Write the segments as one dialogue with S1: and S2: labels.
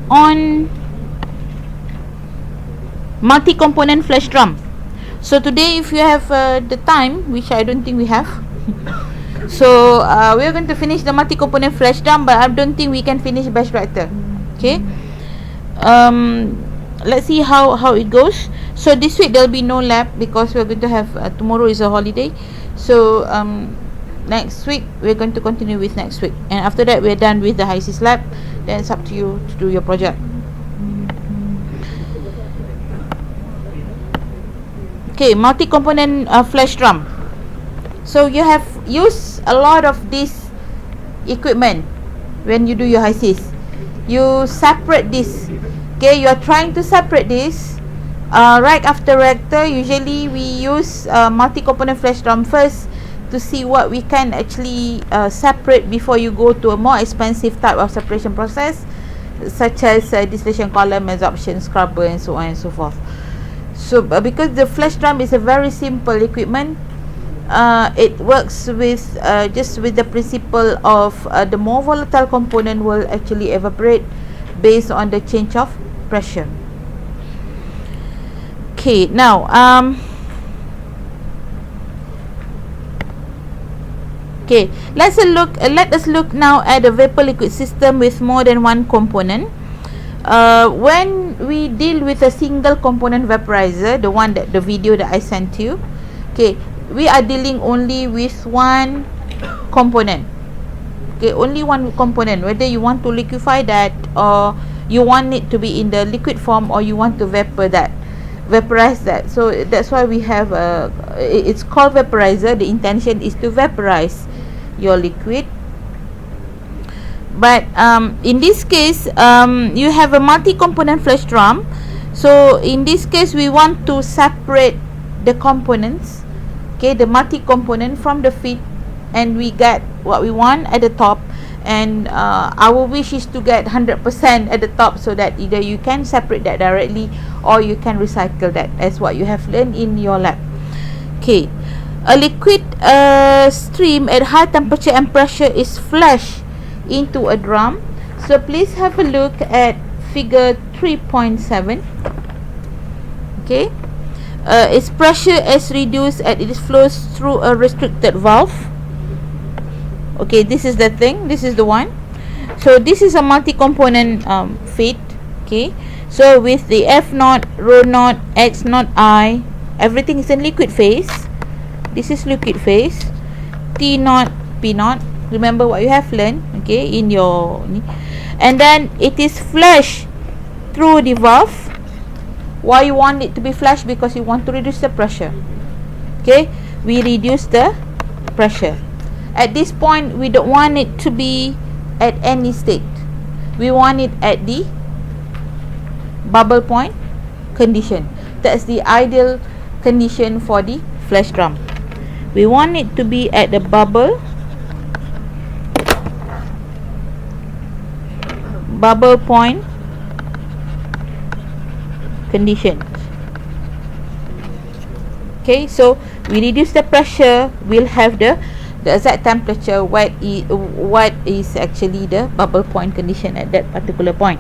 S1: on multi-component flash drum. So today, if you have the time, which I don't think we have, so we're going to finish the multi-component flash drum, but I don't think we can finish batch reactor. Okay. Let's see how it goes. So this week there'll be no lab because we're going to have tomorrow is a holiday. So next week we're going to continue with next week, and after that we're done with the HISIS lab. Then it's up to you to do your project. Okay, multi-component flash drum. So you have used a lot of this equipment when you do your HISIS. You separate this. Okay, you are trying to separate this. Right after reactor, usually we use multi-component flash drum first to see what we can actually separate before you go to a more expensive type of separation process, such as distillation column, adsorption scrubber, and so on and so forth. So because the flash drum is a very simple equipment, it works with just with the principle of the more volatile component will actually evaporate based on the change of pressure. Okay, now okay, let us look now at a vapor liquid system with more than one component. When we deal with a single component vaporizer, the video that I sent you, okay, we are dealing only with one component. Okay, only one component, whether you want to liquefy that, or you want it to be in the liquid form, or you want to vaporize that. So that's why we have it's called vaporizer. The intention is to vaporize your liquid. But in this case, you have a multi-component flash drum. So in this case, we want to separate the components, okay, the multi-component from the feed, and we get what we want at the top. And our wish is to get 100% at the top, so that either you can separate that directly or you can recycle that, as what you have learned in your lab. Okay, a liquid stream at high temperature and pressure is flashed into a drum. So please have a look at figure 3.7. okay, its pressure is reduced and it flows through a restricted valve. Okay, this is the thing, this is the one. So this is a multi-component feed. Okay, so with the F naught, rho naught, X naught, I, everything is in liquid phase. This is liquid phase. T naught, P naught, remember what you have learned, okay, in your, and then it is flashed through the valve. Why you want it to be flashed? Because you want to reduce the pressure. Okay, we reduce the pressure. At this point, we don't want it to be at any state. We want it at the bubble point condition. That's the ideal condition for the flash drum. We want it to be at the bubble point condition. Okay, so we reduce the pressure, we'll have the exact temperature, what is actually the bubble point condition at that particular point.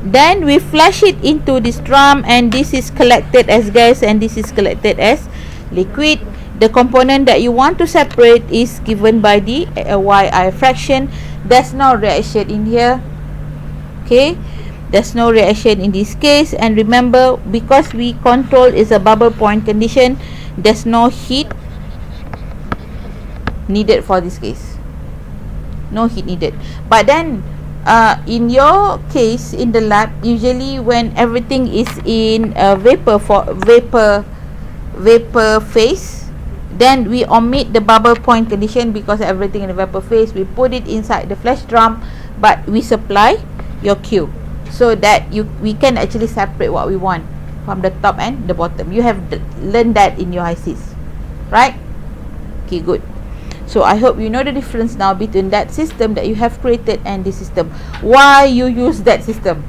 S1: Then we flash it into this drum, and this is collected as gas and this is collected as liquid. The component that you want to separate is given by the YI fraction. There's no reaction in here. Okay, there's no reaction in this case. And remember, because we control is a bubble point condition, there's no heat needed for this case. No heat needed. But then in your case in the lab, usually when everything is in vapor phase, then we omit the bubble point condition, because everything in the vapor phase, we put it inside the flash drum, but we supply your Q, so that we can actually separate what we want from the top and the bottom. You have learned that in your HISIS, right? Okay, good. So I hope you know the difference now between that system that you have created and this system. Why you use that system?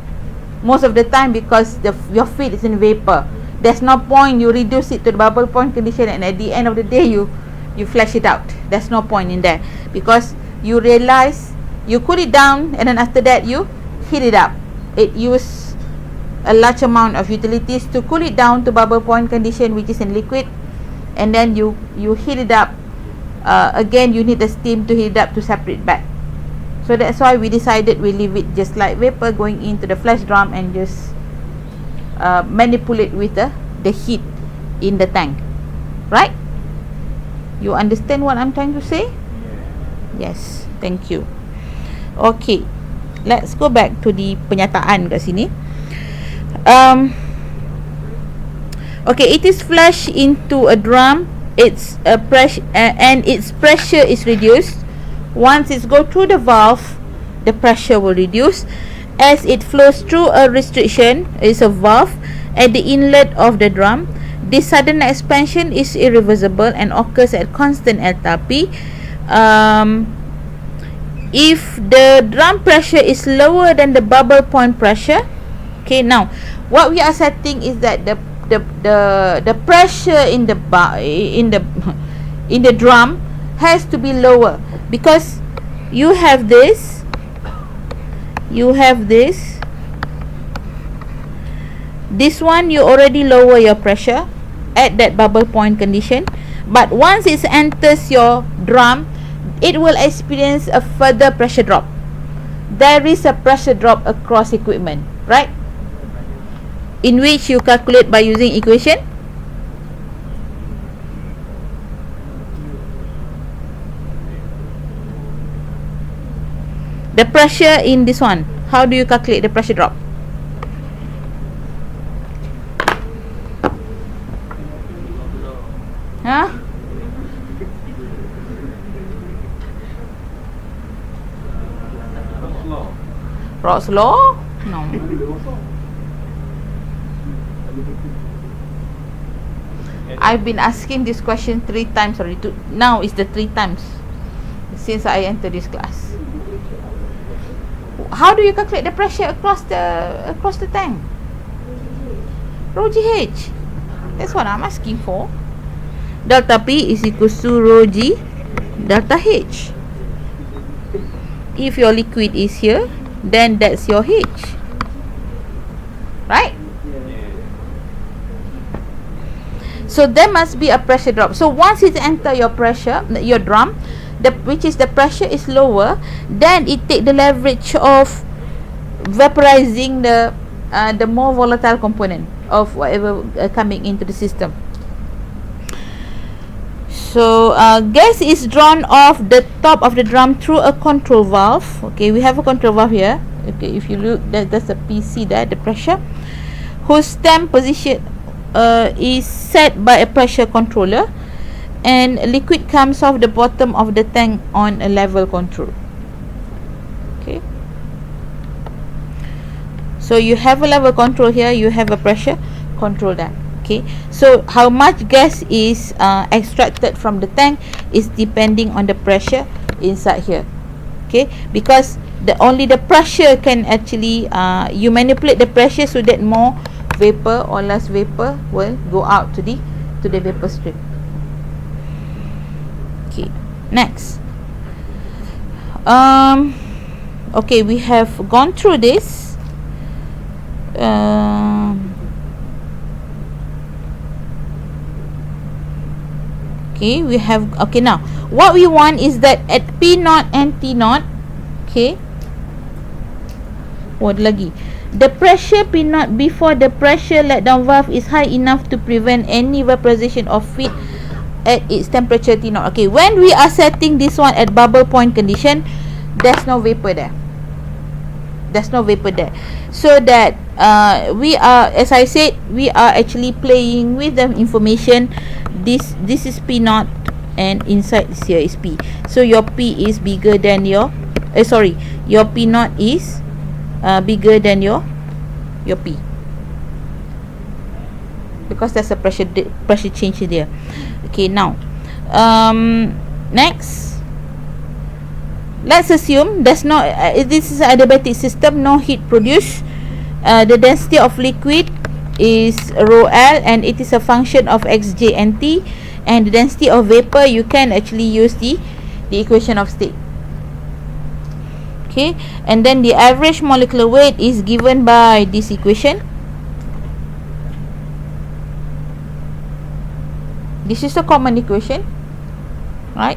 S1: Most of the time because your feed is in vapor. There's no point you reduce it to the bubble point condition and at the end of the day you flash it out. There's no point in that, because you realize you cool it down, and then after that you heat it up. It use a large amount of utilities to cool it down to bubble point condition, which is in liquid, and then you heat it up. Again, you need the steam to heat it up to separate back. So that's why we decided we leave it just like vapor going into the flash drum and just manipulate with the heat in the tank. Right? You understand what I'm trying to say? Yes, thank you. Okay, let's go back to the penyataan kat sini. Okay, it is flushed into a drum. Its pressure and its pressure is reduced. Once it goes through the valve, the pressure will reduce as it flows through a restriction, is a valve at the inlet of the drum. This sudden expansion is irreversible and occurs at constant enthalpy. If the drum pressure is lower than the bubble point pressure, okay, now what we are setting is that the pressure in the drum has to be lower, because you have this, this one you already lower your pressure at that bubble point condition, but once it enters your drum, it will experience a further pressure drop. There is a pressure drop across equipment, right? In which you calculate by using equation. The pressure in this one, how do you calculate the pressure drop? Huh? Rock's law? No. I've been asking this question 3 times already. Now is the 3 times since I entered this class. How do you calculate the pressure across the tank? Rho GH. That's what I'm asking for. Delta P is equals to rho G delta H. If your liquid is here, then that's your H, right? So there must be a pressure drop. So once it enter your drum, which is the pressure is lower, then it take the leverage of vaporizing the more volatile component of whatever coming into the system. So gas is drawn off the top of the drum through a control valve. Okay, we have a control valve here. Okay, if you look, that's a PC there, the pressure, whose stem position is set by a pressure controller, and liquid comes off the bottom of the tank on a level control. Okay, so you have a level control here, you have a pressure control there. Okay, so how much gas is extracted from the tank is depending on the pressure inside here. Okay, because only the pressure can actually you manipulate the pressure so that more vapor or less vapor will go out to the vapor stream. Okay, next. Okay, we have gone through this. Okay, we have, okay, now what we want is that at P0 and T0, okay, what lagi, the pressure P0 before the pressure letdown valve is high enough to prevent any vaporization of feed at its temperature T0. Okay, when we are setting this one at bubble point condition, there's no vapor there. So that we are, as I said, we are actually playing with the information. This is P0 and inside here is P. So your P is bigger than your your P0 is bigger than your P, because there's a pressure change there. Okay, now next, let's assume there's no this is an adiabatic system, no heat produced. The density of liquid is rho L, and it is a function of xj and t, and the density of vapor, you can actually use the equation of state. Okay, and then the average molecular weight is given by this equation. This is a common equation, right?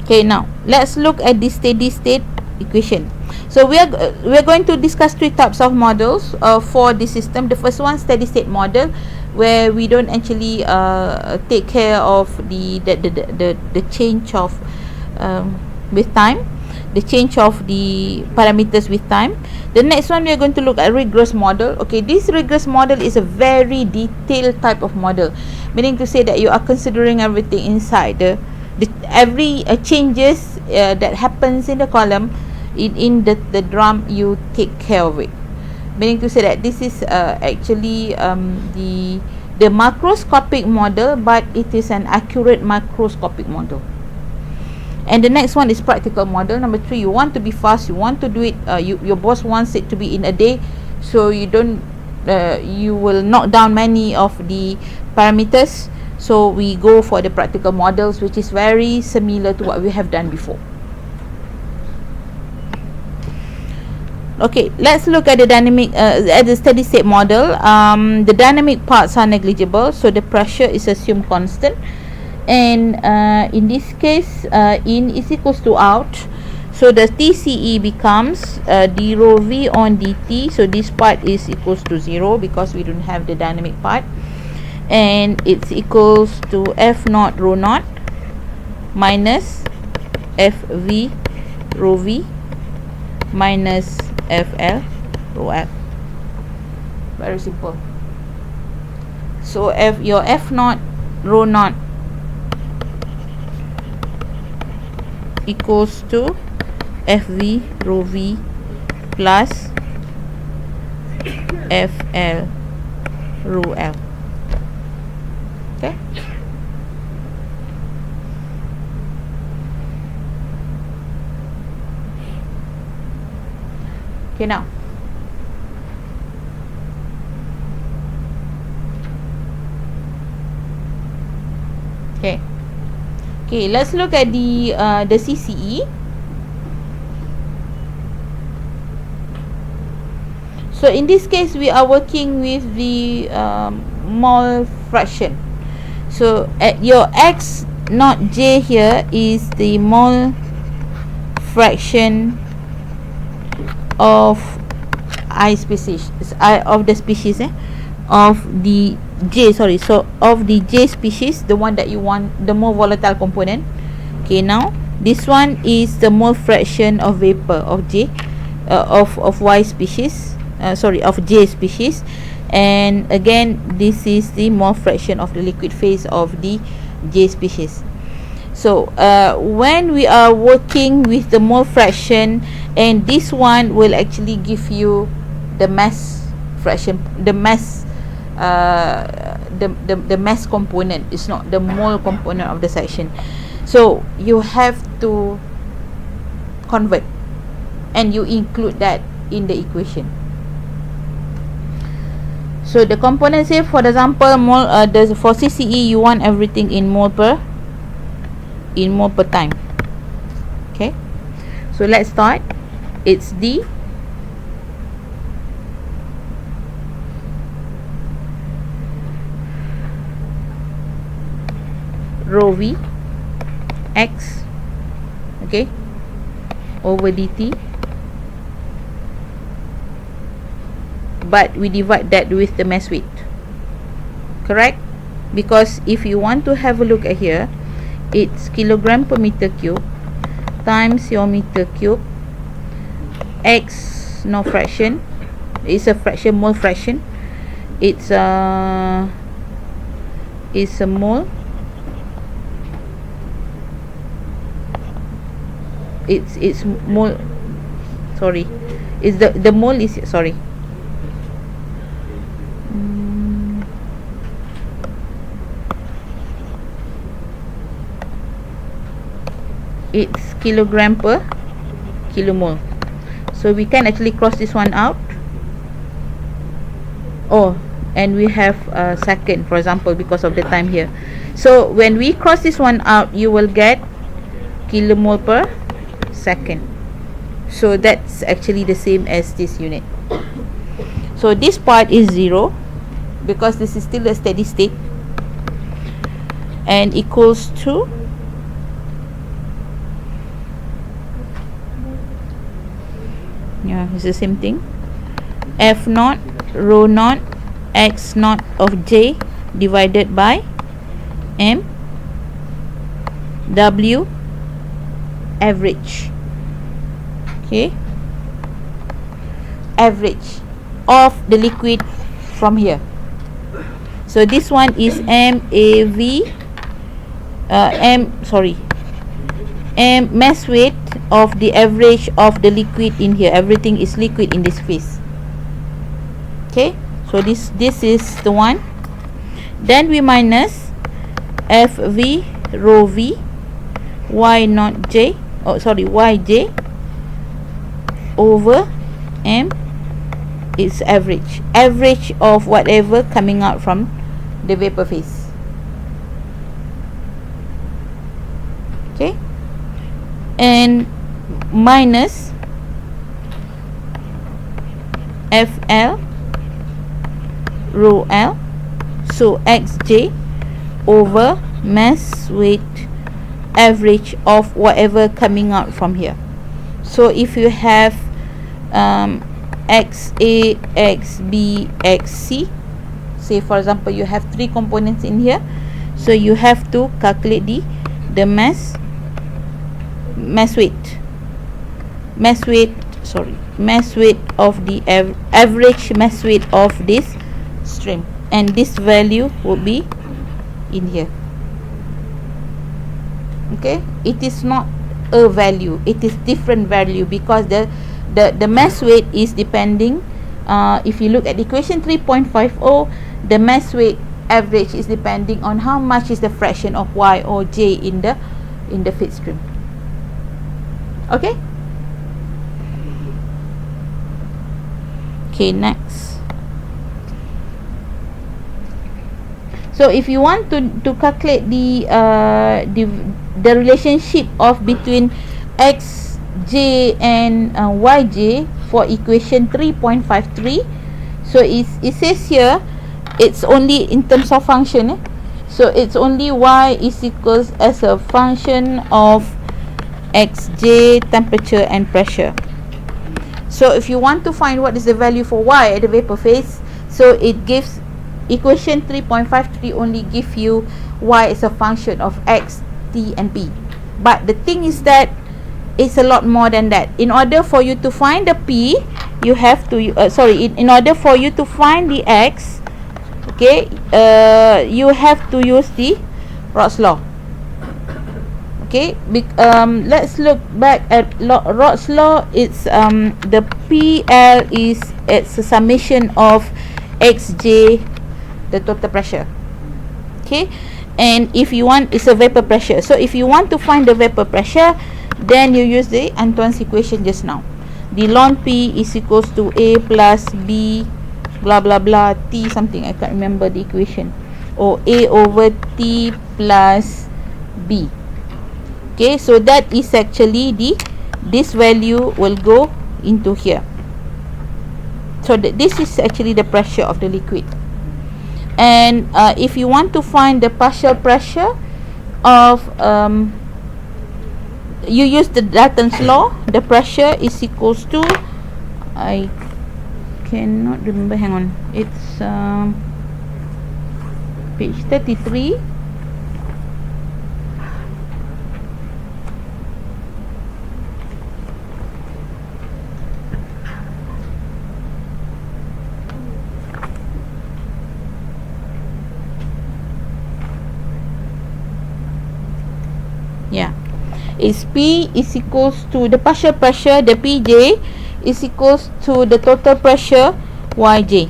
S1: Okay, now let's look at the steady state equation. So we are going to discuss three types of models for the system. The first one, steady state model, where we don't actually take care of the change of with time, the change of the parameters with time. The next one, we are going to look at regress model. Okay, this regress model is a very detailed type of model, meaning to say that you are considering everything inside the every changes that happens in the column in the drum, you take care of it, meaning to say that this is actually the macroscopic model, but it is an accurate macroscopic model. And the next one is practical model. Number 3, you want to be fast, you want to do it, your boss wants it to be in a day, so you don't you will knock down many of the parameters. So we go for the practical models, which is very similar to what we have done before. Okay, let's look at the dynamic at the steady state model. The dynamic parts are negligible, so the pressure is assumed constant, and in this case in is equals to out, so the TCE becomes d rho v on dt. So this part is equals to 0 because we don't have the dynamic part, and it's equals to f naught rho naught minus fv rho v minus fl rho f. Very simple. So your f naught rho naught equals to fv rho v plus fl rho l. Okay, now okay, let's look at the CCE. So in this case, we are working with the mole fraction. So at your x naught j here is the mole fraction of I species, of the species of the j, sorry, so of the j species, the one that you want, the more volatile component. Okay, now this one is the mole fraction of vapor of j of y species, sorry, of j species. And again, this is the mole fraction of the liquid phase of the j species. So when we are working with the mole fraction, and this one will actually give you the mass fraction, the mass the mass component. It's not the mole component of the section. So you have to convert, and you include that in the equation. So the components here, for example, mole for CCE, you want everything in mole per time. Okay, so let's start. It's D rho v x, okay, over dt, but we divide that with the mass weight, correct? Because if you want to have a look at here, it's kilogram per meter cube times your meter cube. X no fraction, it's a fraction, mole fraction. It's a mole. It's mole. Sorry, is the mole is, sorry. It's kilogram per kilomole. So we can actually cross this one out. Oh, and we have a second, for example, because of the time here. So when we cross this one out, you will get kilomole per second. So that's actually the same as this unit. So this part is 0 because this is still a steady state, and equals to it's the same thing, F naught rho naught X naught of J divided by M W average. Okay, average of the liquid from here. So this one is MAV mass weight of the average of the liquid in here. Everything is liquid in this phase. Okay, so this is the one. Then we minus FV rho V YJ over M is average of whatever coming out from the vapor phase. Okay, and minus FL rho L, so XJ over mass weight average of whatever coming out from here. So if you have XA, XB, XC, say for example you have 3 components in here, so you have to calculate the mass weight of the average mass weight of this stream, and this value will be in here. Okay, it is not a value, it is different value, because the mass weight is depending, if you look at equation 3.50, the mass weight average is depending on how much is the fraction of Y or J in the feed stream. Okay, next. So if you want to calculate the relationship of between X, J and YJ for equation 3.53, so it says here it's only in terms of function, so it's only Y is equals as a function of XJ, temperature and pressure. So if you want to find what is the value for Y at the vapor phase, so it gives equation 3.53 only give you Y as a function of X, T and P. But the thing is that it's a lot more than that. In order for you to find the P, you have to in order for you to find the X, okay, you have to use the Rod's law. Okay, let's look back at Rod's law. It's the PL it's a summation of XJ, the total pressure. Okay, and if you want, it's a vapor pressure. So if you want to find the vapor pressure, then you use the Antoine's equation just now. The ln P is equals to A plus B blah blah blah T something, I can't remember the equation, or A over T plus B. Okay, so that is actually this value will go into here. So this is actually the pressure of the liquid. And if you want to find the partial pressure of you use the Dalton's law, the pressure is equals to, I cannot remember, hang on, it's page 33. Yeah, is P is equals to the partial pressure, the PJ is equals to the total pressure YJ.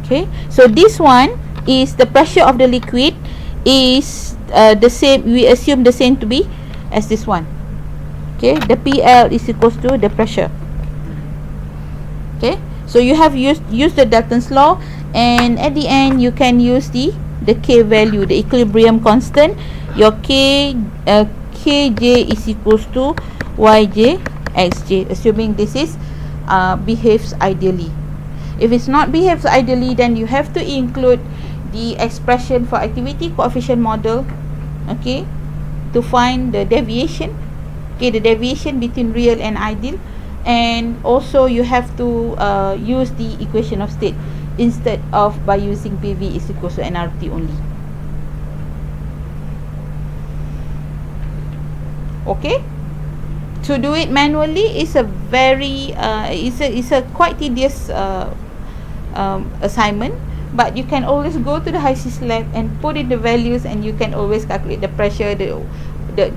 S1: Okay, so this one is the pressure of the liquid is the same, we assume the same to be as this one. Okay, the PL is equals to the pressure. Okay, so you have used the Dalton's law, and at the end you can use the K value, the equilibrium constant. Your Kj is equals to Yj Xj, assuming this is behaves ideally. If it's not behaves ideally, then you have to include the expression for activity coefficient model, okay, to find the deviation, okay, the deviation between real and ideal. And also you have to use the equation of state instead of by using PV is equals to nRT only. Okay, to do it manually is a very is a quite tedious assignment, but you can always go to the HISIS lab and put in the values, and you can always calculate the pressure, the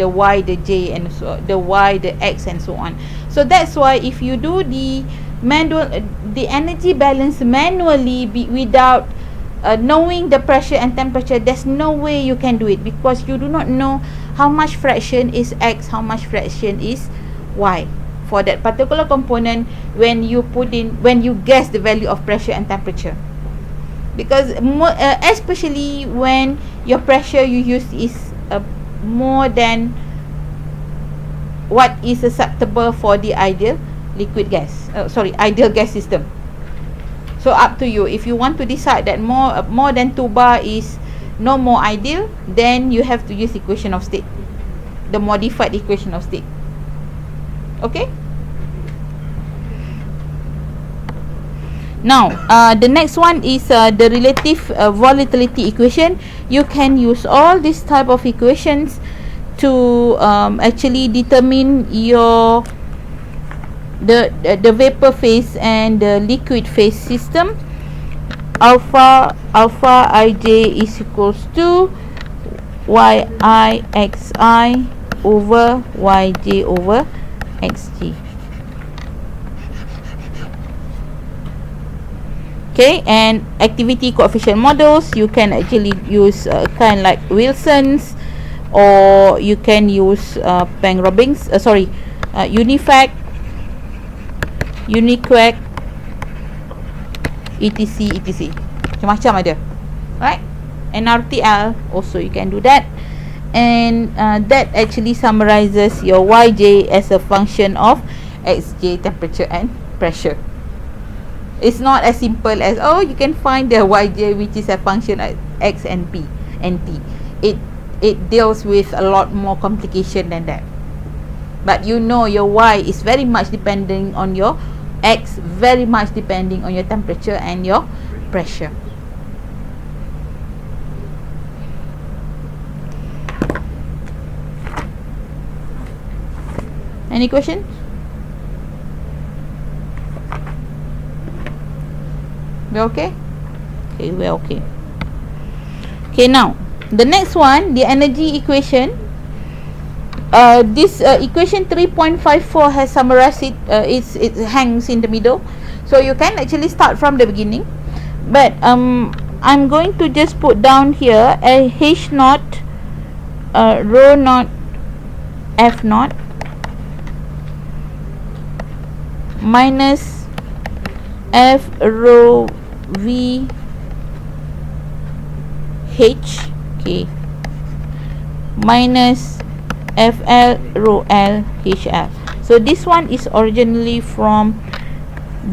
S1: Y, the J, and so the Y, the X, and so on. So that's why if you do the manual the energy balance manually without knowing the pressure and temperature, there's no way you can do it, because you do not know how much fraction is X, how much fraction is Y for that particular component when you guess the value of pressure and temperature. Because especially when your pressure you use is more than what is acceptable for the ideal ideal gas system. So up to you. If you want to decide that more than 2 bar is no more ideal, then you have to use equation of state, the modified equation of state. Okay. Now the next one is the relative volatility equation. You can use all these type of equations to actually determine your the vapor phase and the liquid phase system. Alpha ij is equals to yi xi over yj over xg. Okay, and activity coefficient models, you can actually use kind like Wilson's, or you can use Peng-Robbins, Unifact, Uniquac, etc. Macam-macam ada, right? NRTL also you can do that, and that actually summarizes your Yj as a function of Xj, temperature and pressure. It's not as simple as you can find the Yj which is a function of X and P and T. It deals with a lot more complication than that. But you know your Y is very much depending on your X, very much depending on your temperature and your pressure. Any questions? We're okay? Okay, we're okay. Okay, now the next one, the energy equation. This equation 3.54 has summarized it. It hangs in the middle, so you can actually start from the beginning. But I'm going to just put down here a H naught, rho naught, F naught minus F rho V H, okay, minus FL rho L HL. So this one is originally from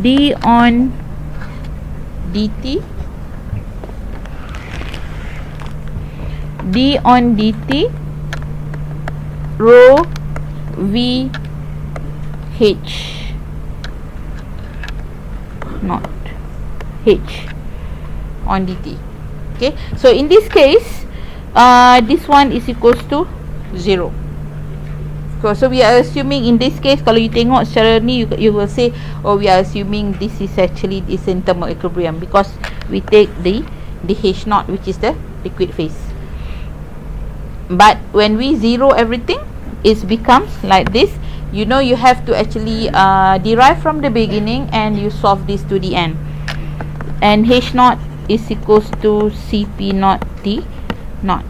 S1: d on dt, rho V H not H on dt. Okay, so in this case this one is equals to 0. So we are assuming in this case, kalau you tengok secara ni, you will say, we are assuming this is actually is in thermal equilibrium, because we take the H naught, which is the liquid phase. But when we zero everything, it becomes like this. You know, you have to actually derive from the beginning and you solve this to the end. And H naught is equals to Cp naught T naught,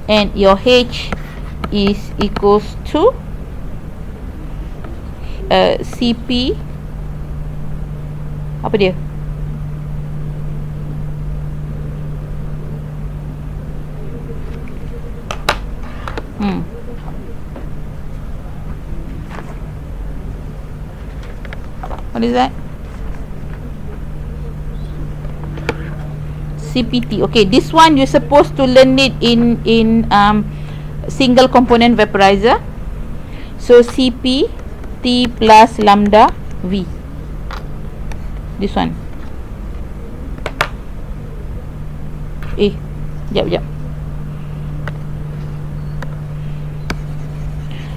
S1: and your H is equals to CP apa dia? What is that? CPT. Okay, this one you're supposed to learn it in single component vaporizer. So CP T plus lambda V. This one. Jap.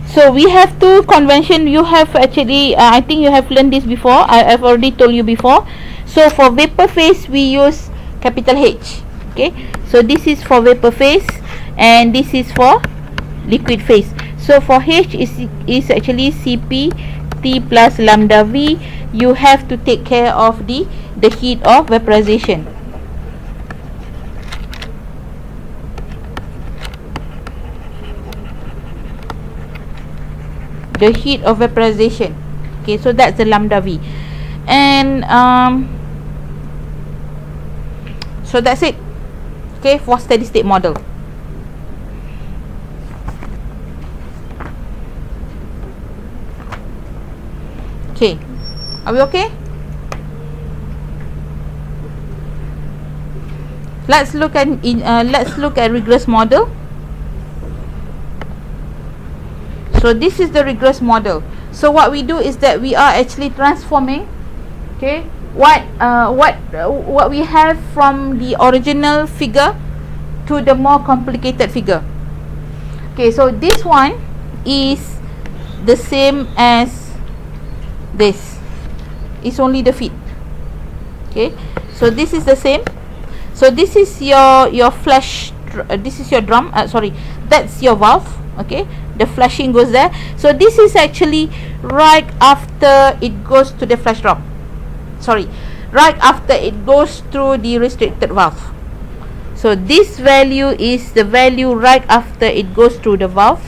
S1: So we have two convention. You have actually I think you have learned this before. I've already told you before. So for vapor phase we use capital H. Okay, so this is for vapor phase and this is for liquid phase. So for H is actually CP T plus lambda V. You have to take care of the heat of vaporization. The heat of vaporization. Okay, so that's the lambda V. And so that's it. Okay, for steady state model. Okay, are we okay? Let's look at regress model. So this is the regress model. So what we do is that we are actually transforming, okay, what we have from the original figure to the more complicated figure. Okay, so this one is the same as this. It's only the feed. Okay, so this is the same. So this is your flash. This is your drum. Sorry, that's your valve. Okay, the flashing goes there. So this is actually right after it goes to the flash drum. Sorry, right after it goes through the restricted valve. So this value is the value right after it goes through the valve.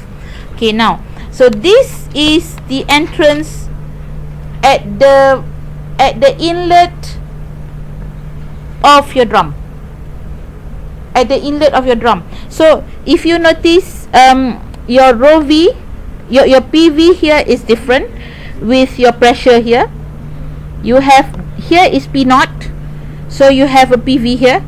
S1: Okay, now so this is the entrance at the inlet of your drum. At the inlet of your drum. So if you notice, your rho V, your PV here is different with your pressure here. You have here is P naught, so you have a PV here.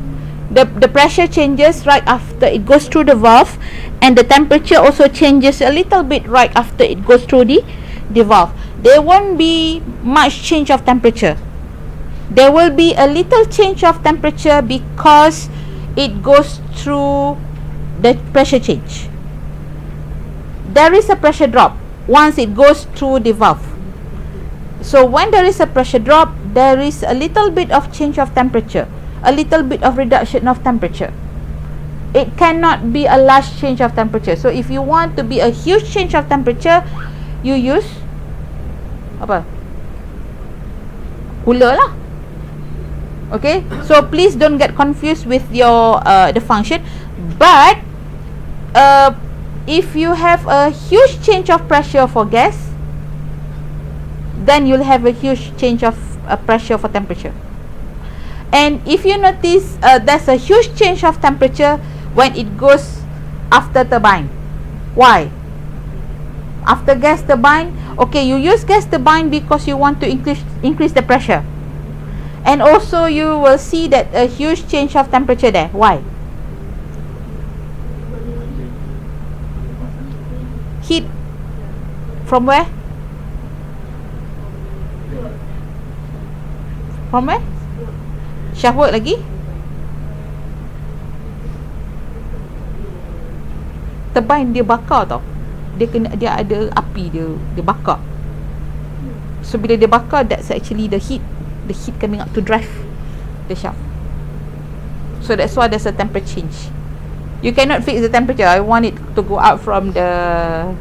S1: The pressure changes right after it goes through the valve, and the temperature also changes a little bit right after it goes through the valve. There won't be much change of temperature. There will be a little change of temperature because it goes through the pressure change. There is a pressure drop once it goes through the valve. So when there is a pressure drop, there is a little bit of change of temperature, a little bit of reduction of temperature. It cannot be a large change of temperature. So if you want to be a huge change of temperature, you use apa? Cooler lah. Okay, so please don't get confused with your the function. But if you have a huge change of pressure for gas, then you'll have a huge change of pressure for temperature. And if you notice, there's a huge change of temperature when it goes after turbine. Why? After gas turbine, okay, you use gas turbine because you want to increase the pressure. And also you will see that a huge change of temperature there. Why? Heat from where? From where? Shaft work lagi? Turbine dia bakar tau. Dia ada api, dia bakar. So bila dia bakar, that's actually the heat coming up to drive the shaft. So that's why there's a temperature change. You cannot fix the temperature. I want it to go up from the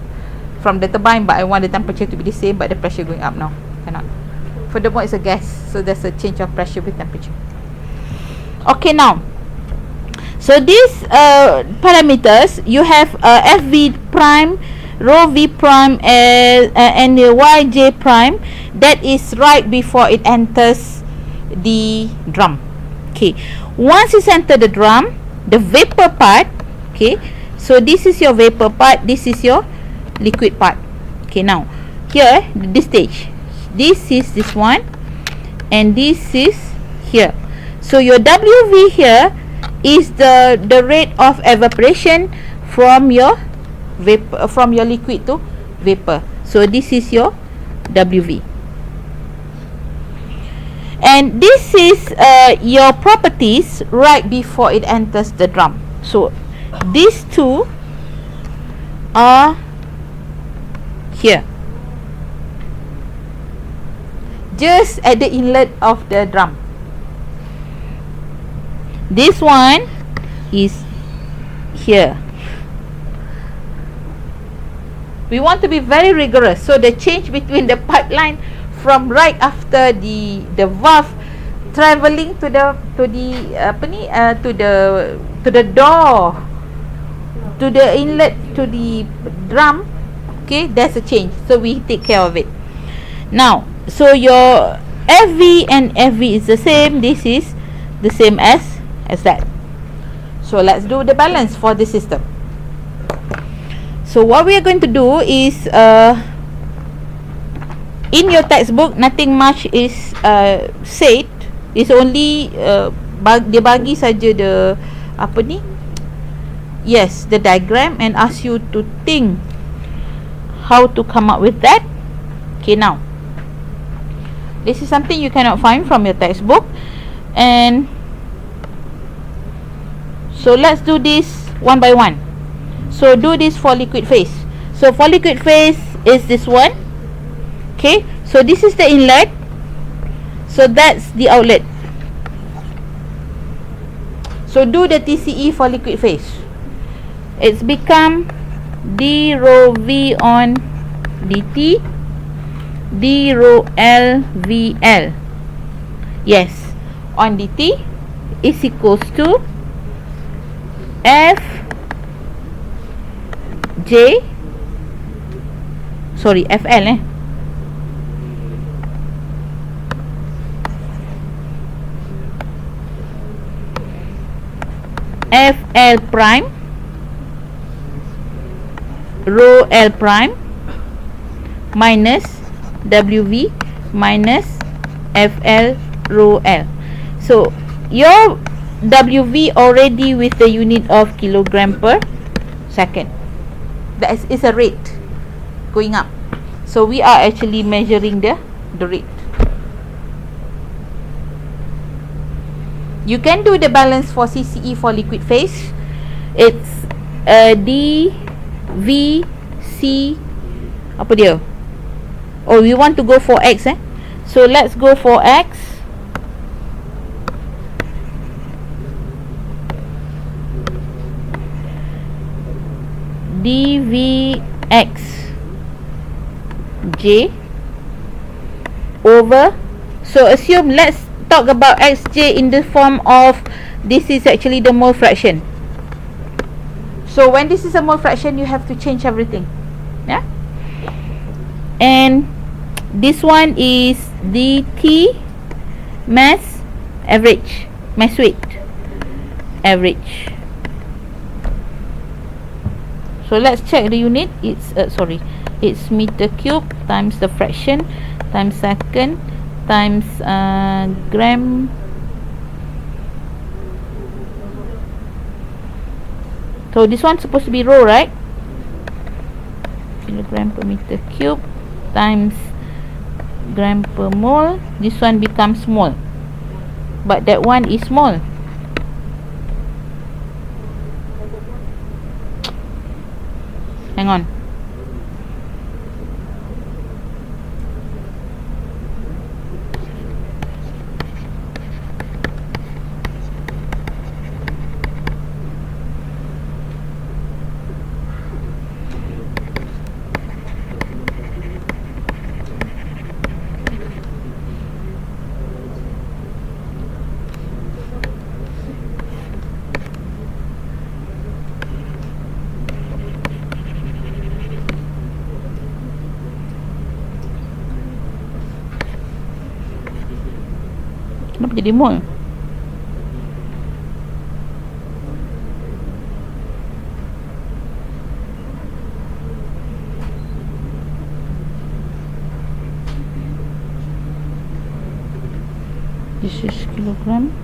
S1: turbine, but I want the temperature to be the same, but the pressure going up now. Cannot. Furthermore, it's a gas, so there's a change of pressure with temperature. Okay, now so these parameters, you have FV prime rho V prime and the YJ prime, that is right before it enters the drum. Okay, once it's entered the drum, the vapor part, okay, so this is your vapor part, this is your liquid part. Okay, now here this stage, this is this one and this is here. So your WV here is the rate of evaporation from your vapor, from your liquid to vapor. So this is your WV, and this is your properties right before it enters the drum. So these two are here, just at the inlet of the drum. This one is here. We want to be very rigorous, so the change between the pipeline from right after the valve travelling to the door, to the inlet, to the drum, okay, there's a change, so we take care of it. Now, so your FV and FV is the same. This is the same as that. So let's do the balance for the system. So what we are going to do is, in your textbook nothing much is said. It's only dia bagi saja the apa ni, yes, the diagram, and ask you to think how to come up with that. Okay, now this is something you cannot find from your textbook, and so let's do this one by one. So do this for liquid phase. So for liquid phase is this one. Okay, so this is the inlet, so that's the outlet. So do the TCE for liquid phase. It's become d rho V on dt, d rho L VL, yes, on dt is equals to FL FL prime rho L prime minus WV minus FL rho L. So your WV already with the unit of kilogram per second. That is a rate going up. So we are actually measuring the rate. You can do the balance for CCE for liquid phase. It's DVC apa dia? Oh, we want to go for X So let's go for X. dVxj over, so assume, let's talk about xj in the form of, this is actually the mole fraction. So when this is a mole fraction, you have to change everything, yeah. And this one is dt mass average, mass weight average. So let's check the unit. It's it's meter cube times the fraction times second times gram. So this one's supposed to be rho, right? Kilogram per meter cube times gram per mole. This one becomes mole, but that one is mole. Hang on. Kenapa jadi mole? This is kilogram.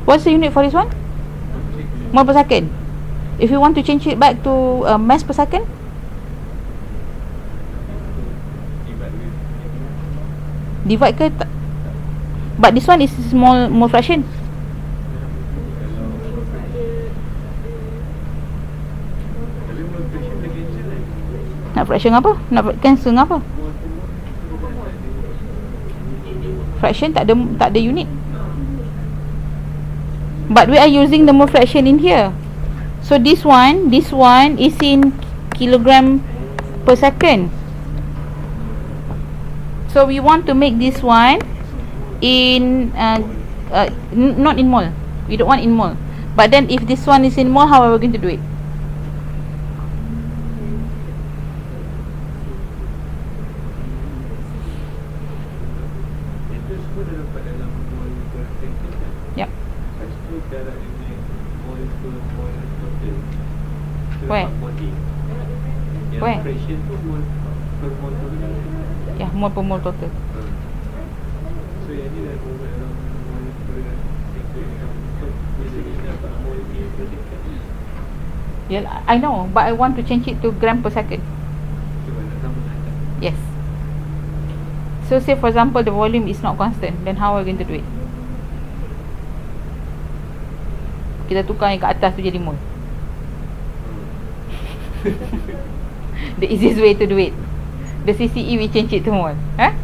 S1: What's the unit for this one? Mole per second. If you want to change it back to mass per second, divide ke tak? But this one is small mole fraction. Nak fraction apa? Nak cancel apa? Fraction tak ada unit. But we are using the mole fraction in here. So this one is in kilogram per second. So we want to make this one in not in mole. We don't want in mole. But then if this one is in mole, how are we going to do it? Yep. Where? Where? Ya, mole per mole total. So yang ni dah mole dalam mole per yeah, I know, but I want to change it to gram per second. Yes. So say for example the volume is not constant, then how are we going to do it? Kita tukar yang kat atas tu jadi mole. The easiest way to do it. The CCE we change it to mole. Huh?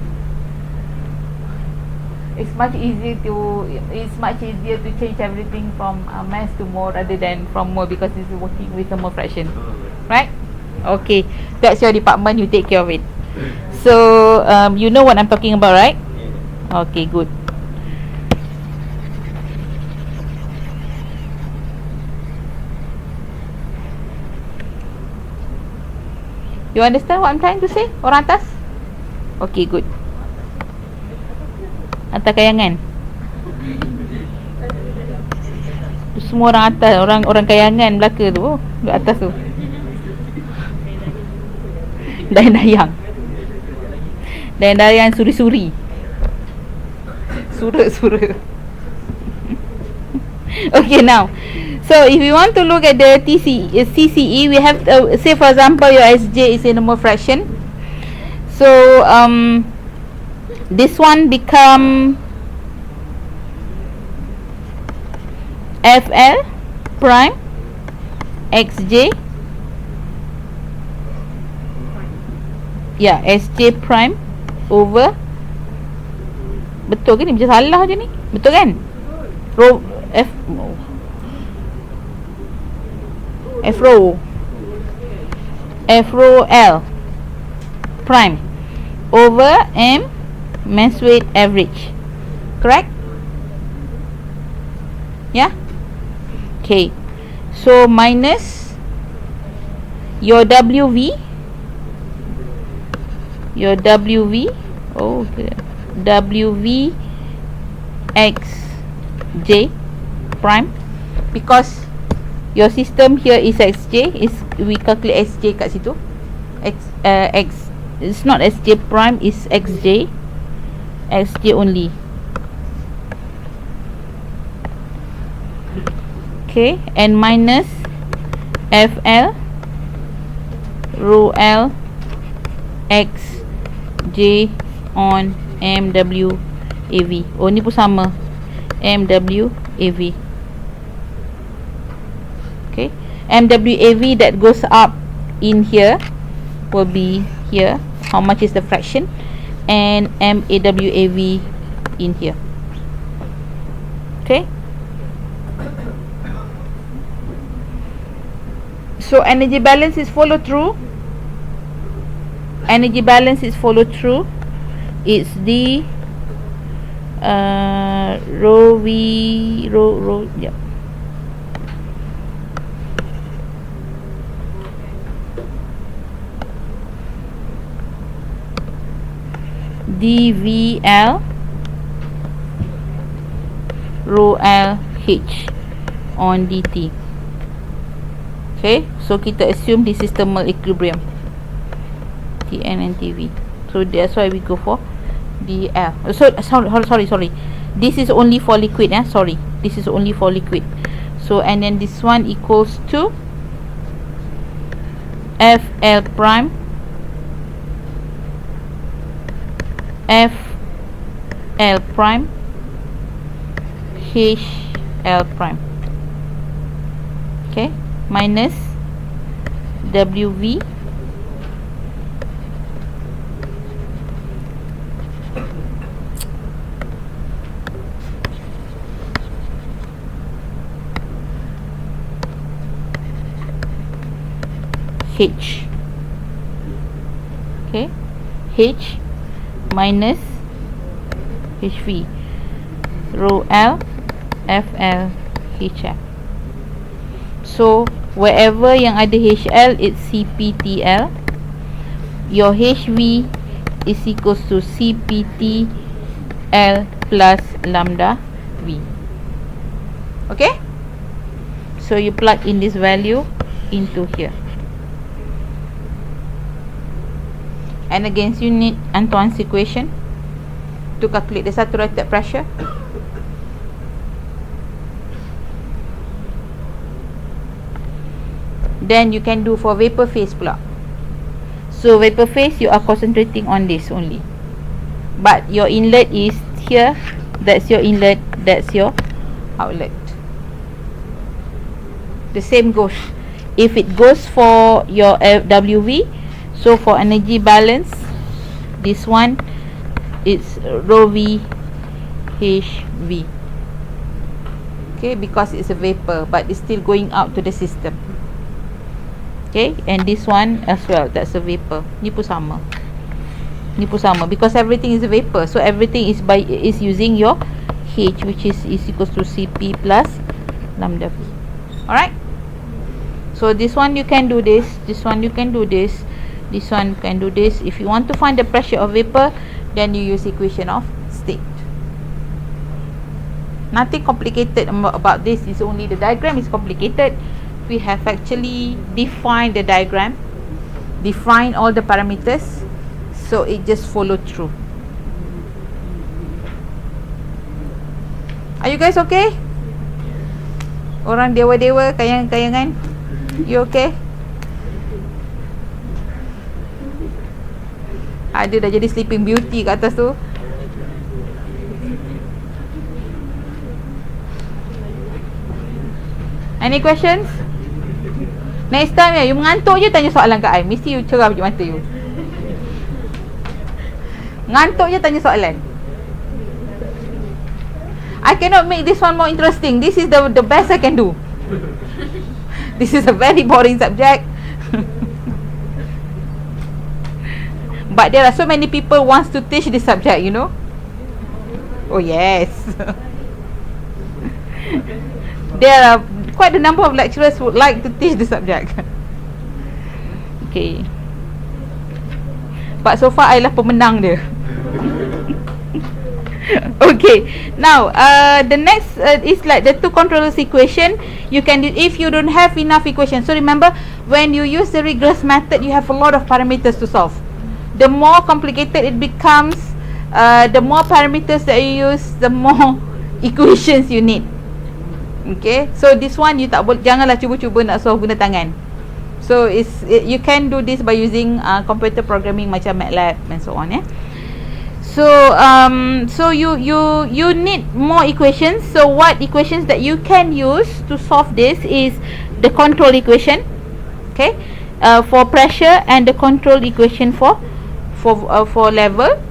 S1: It's much easier to change everything from mass to mole rather than from mole, because it's working with a mole fraction. Right? Okay. That's your department, you take care of it. So you know what I'm talking about, right? Okay, good. You understand what I'm trying to say? Orang atas? Okay, good. Atas kayangan. Semua orang atas, orang kayangan belaka tu. Oh, kat atas tu. Dayang-dayang. Dayang-dayang suri-suri. Sura-sura. Okay, now. So if you want to look at the CCE, we have say for example your SJ is in a mole fraction. So this one become FL prime XJ, yeah, SJ prime over, betul ke ni? Macam salah je ni. Betul kan? Row F row L prime over M mass weight average. Correct? Yeah? Okay. So minus your WV. Your WV. Oh, okay. WV XJ prime, because your system here is XJ, is we calculate XJ kat situ. X it's not SJ prime, is XJ. XJ only. Okay, and minus FL row L XJ on MW AV. Oh, ni pun sama, MW AV. Okay, MWAV that goes up in here will be here. How much is the fraction? And MAWAV in here. Okay. So energy balance is follow through. Energy balance is follow through. It's the row yeah. DVL rho L H on dt. Okay, so kita assume this is thermal equilibrium, Tn and Tv. So that's why we go for dl. Sorry, this is only for liquid, sorry, this is only for liquid. So and then this one equals to Fl prime Fl prime Hl prime, okay, minus Wv H, okay, H minus HV rho L FL HF. So wherever yang ada HL, it's CPTL. Your HV is equals to CPTL plus lambda V. Okay, so you plug in this value into here. And again, you need Antoine's equation to calculate the saturated pressure. Then you can do for vapor phase pula. So vapor phase, you are concentrating on this only, but your inlet is here. That's your inlet, that's your outlet. The same goes if it goes for your WV. So for energy balance, this one it's rho V HV, okay, because it's a vapor but it's still going out to the system. Okay, and this one as well, that's a vapor. Ni pun sama, because everything is a vapor, so everything is using your H, which is equals to Cp plus lambda V. Alright, so this one you can do this, this one you can do this, this one can do this. If you want to find the pressure of vapor, then you use equation of state. Nothing complicated about this, is only the diagram is complicated. We have actually defined the diagram, define all the parameters, so it just follow through. Are you guys okay? Orang dewa-dewa, kayang-kayangan, you okay? Ada dah jadi sleeping beauty kat atas tu. Any questions? Next time ya, you mengantuk je tanya soalan kat I. Mesti you cerah biji mata you. Ngantuk je tanya soalan. I cannot make this one more interesting. This is the best I can do. This is a very boring subject. But there are so many people wants to teach this subject, you know. Oh yes. There are quite a number of lecturers who would like to teach the subject. Okay. But so far I lah pemenang dia. Okay. Now the next is like the two controllers equation. You can do, if you don't have enough equations. So remember, when you use the regress method, you have a lot of parameters to solve. The more complicated it becomes, the more parameters that you use, the more equations you need. Okay, so this one you tak boleh, janganlah cuba-cuba nak solve guna tangan. So you can do this by using computer programming macam MATLAB and so on, So you need more equations. So what equations that you can use to solve this is the control equation, okay, for pressure, and the control equation for level.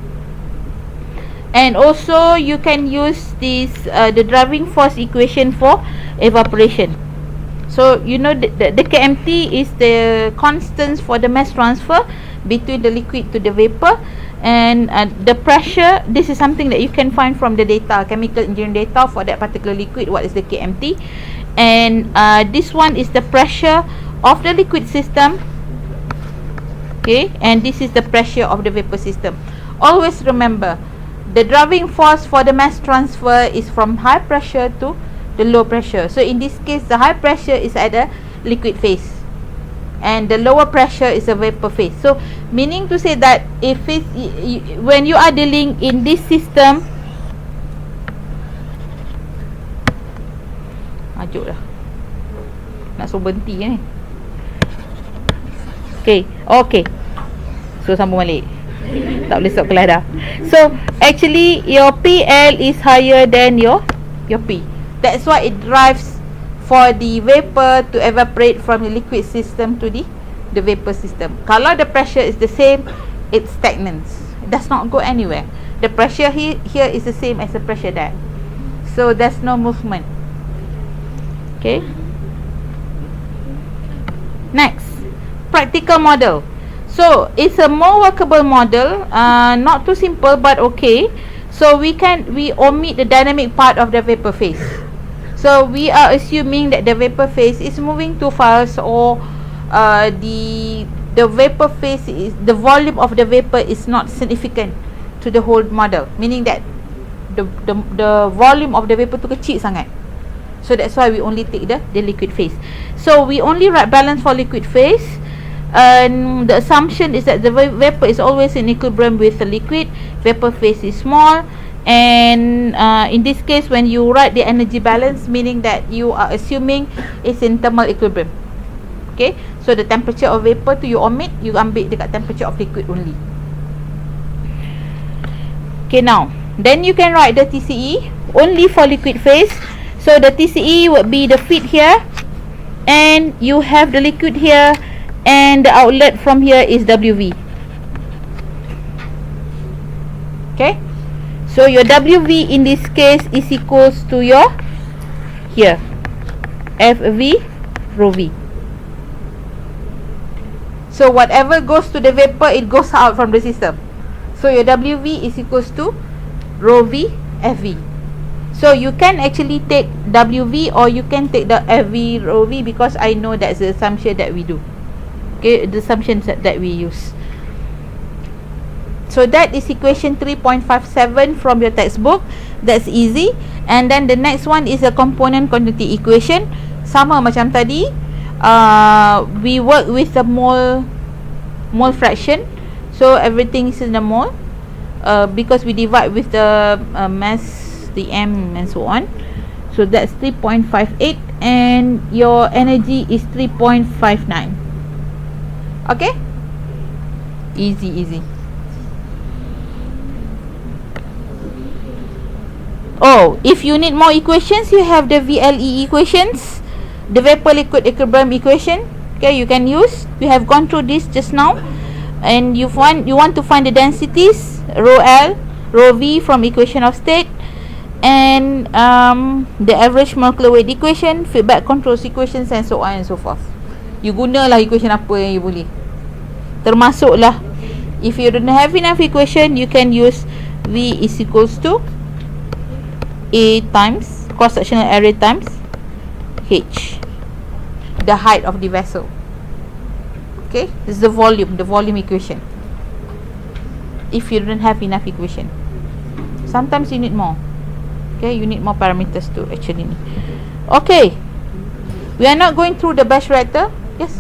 S1: And also you can use this the driving force equation for evaporation. So you know the KMT is the constants for the mass transfer between the liquid to the vapor, and the pressure, this is something that you can find from the data, chemical engineering data for that particular liquid, what is the KMT. And this one is the pressure of the liquid system, okay, and this is the pressure of the vapor system. Always remember, the driving force for the mass transfer is from high pressure to the low pressure. So in this case, the high pressure is at the liquid phase and the lower pressure is a vapor phase. So meaning to say that if it's, when you are dealing in this system, ajuk dah nak suruh berhenti ni. Okay, so sambung balik, tak boleh stop kelas dah. So actually your PL is higher than your P. That's why it drives for the vapor to evaporate from the liquid system to the vapor system. Kalau the pressure is the same, it stagnates, it does not go anywhere. The pressure here is the same as the pressure there, so there's no movement. Okay, next, practical model. So it's a more workable model, not too simple but okay. So we omit the dynamic part of the vapor phase. So we are assuming that the vapor phase is moving too fast, or the vapor phase is, the volume of the vapor is not significant to the whole model, meaning that the volume of the vapor tu kecil sangat. So that's why we only take the liquid phase. So we only write balance for liquid phase, and the assumption is that the vapor is always in equilibrium with the liquid. Vapor phase is small, and in this case when you write the energy balance, meaning that you are assuming it's in thermal equilibrium. Okay, so the temperature of vapor tu you omit, you ambil dekat temperature of liquid only. Okay, now then you can write the TCE only for liquid phase. So the TCE would be the feed here, and you have the liquid here, and the outlet from here is WV. Okay, so your WV in this case is equals to your here FV rho V. So whatever goes to the vapor, it goes out from the system. So your WV is equals to rho V FV. So you can actually take WV or you can take the FV rho V, because I know that's the assumption that we do. Okay, the assumptions that we use. So that is equation 3.57 from your textbook. That's easy. And then the next one is a component quantity equation. Sama macam tadi. We work with the mole fraction. So everything is in the mole, because we divide with the mass, the M and so on. So that's 3.58, and your energy is 3.59. Okay, easy. Oh, if you need more equations, you have the VLE equations, the vapor liquid equilibrium equation. Okay, you can use. We have gone through this just now, and you want to find the densities, rho L, rho V from equation of state, and the average molecular weight equation, feedback controls equations, and so on and so forth. You gunalah equation apa yang you boleh. Termasuklah, if you don't have enough equation, you can use V is equals to A times cross-sectional area times H, the height of the vessel. Okay, this is the volume equation. If you don't have enough equation, sometimes you need more. Okay, you need more parameters to actually. Okay, we are not going through the batch reactor. Yes.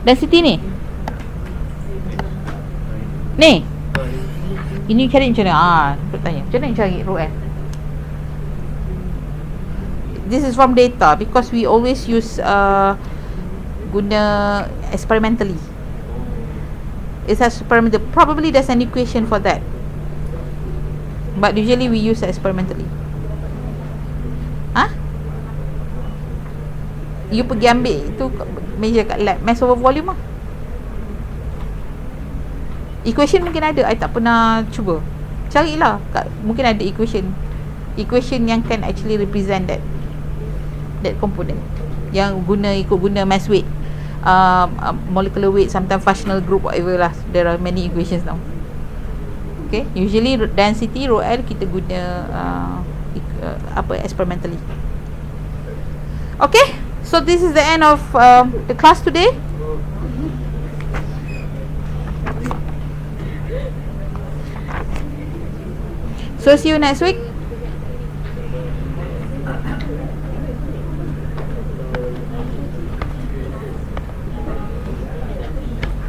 S1: Density ni ini cari macam mana? Bertanya macam mana cari rho L? This is from data, because we always use guna experimentally. It's experimental. Probably there's an equation for that, but usually we use experimentally. You pergi ambil tu measure kat lab, mass over volume lah. Equation mungkin ada, I tak pernah cuba. Carilah mungkin ada equation yang can actually represent that component, yang ikut guna mass weight, molecular weight, sometimes functional group, whatever lah. There are many equations now. Okay, usually density rho L kita guna experimentally. Okay, so this is the end of the class today. So see you next week.